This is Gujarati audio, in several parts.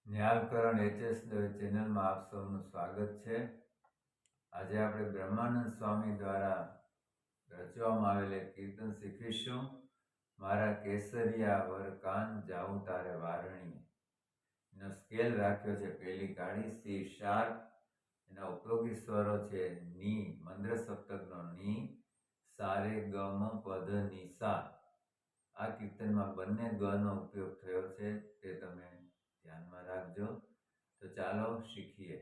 ન્યાલકરણ એચએસ ચેનલમાં આપ સૌનું સ્વાગત છે। આજે આપણે બ્રહ્માનંદ સ્વામી દ્વારા રચવામાં આવેલ એક કીર્તન શીખીશું। મારા કેસરિયા વર કાન જાઉં તારે વારણી એનો સ્કેલ રાખ્યો છે પહેલી કાળી સી શાર્પ। એના ઉપયોગી સ્વરો છે ની મંદ્ર સપ્તકનો ની, સારે ગમ પદ નિસા। આ કીર્તનમાં બંને ગનો ઉપયોગ થયો છે, તે તમે ધ્યાનમાં રાખજો। તો ચાલો શીખીએ।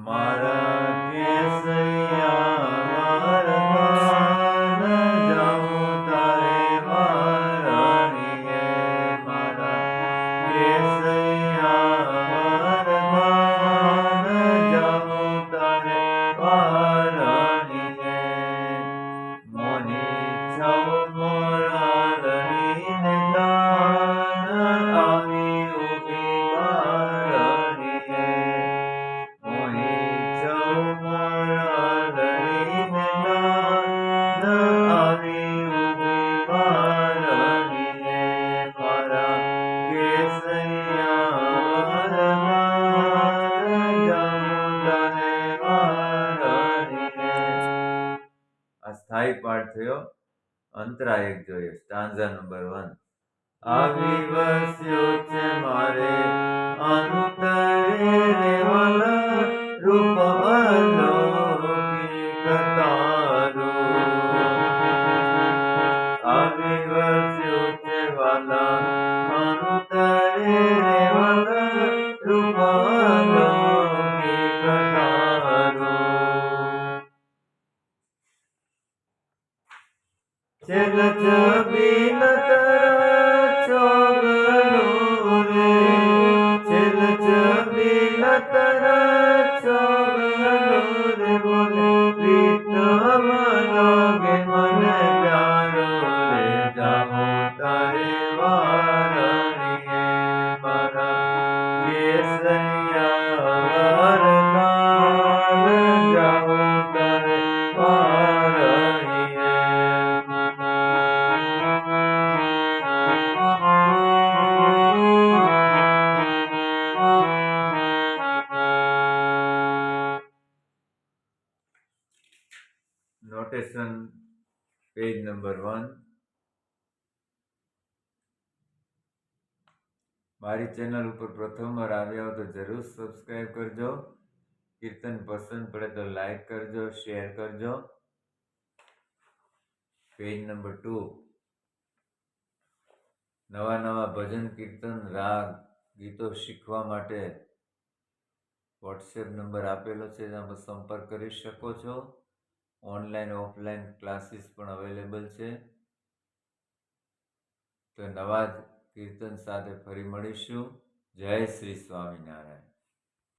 મારા કેસરિયા વર કાન જાઉં તારે વારણીએ, મારા કેસરિયા વર કાન જાઉં તારે વારણીએ। મોની છૌ મોરા લઈને કાન આવી ઊભી વારણીએ। મોની છૌ મોરા લઈને કાન આવી ઊભી વારણીએ। મારા કેસરિયા વર કાન જાઉં તારે વારણીએ। આ સ્થાયી પાઠ થયો। અંતરા એક જોઈએ, સ્ટાન્ઝા નંબર 1। આવી વસ્યો છે મારે અંતરે રે વાલા, રૂપ અલૌકિક તારું। આવી વસ્યો છે વાલા અંતરે રે વાલા, રૂપ અલૌકિક તારું। છેલ છબીલ તર ચોગલું રે, છેલ છબીલ તર ચોગલું રે, બોલે પ્રીતમ લાગે મને પ્યારો રે, જાઉં તારે વારણીએ। મારા કેસરિયા વર કાન જાઉં તારે વારણીએ। Notation page number 1। મારી ચેનલ ઉપર પ્રથમ વાર આવ્યા હો તો જરૂર સબસ્ક્રાઈબ કરજો। કીર્તન પસંદ પડે તો લાઈક કરજો, શેર કરજો। Page number 2। નવા ભજન કીર્તન રાગ ગીતો શીખવા માટે વોટ્સએપ નંબર આપેલો છે, તેના પર સંપર્ક કરી શકો છો। ઓનલાઈન ઓફલાઈન ક્લાસીસ પણ અવેલેબલ છે। તો નવા જ કીર્તન સાથે ફરી મળીશું। જય શ્રી સ્વામિનારાયણ।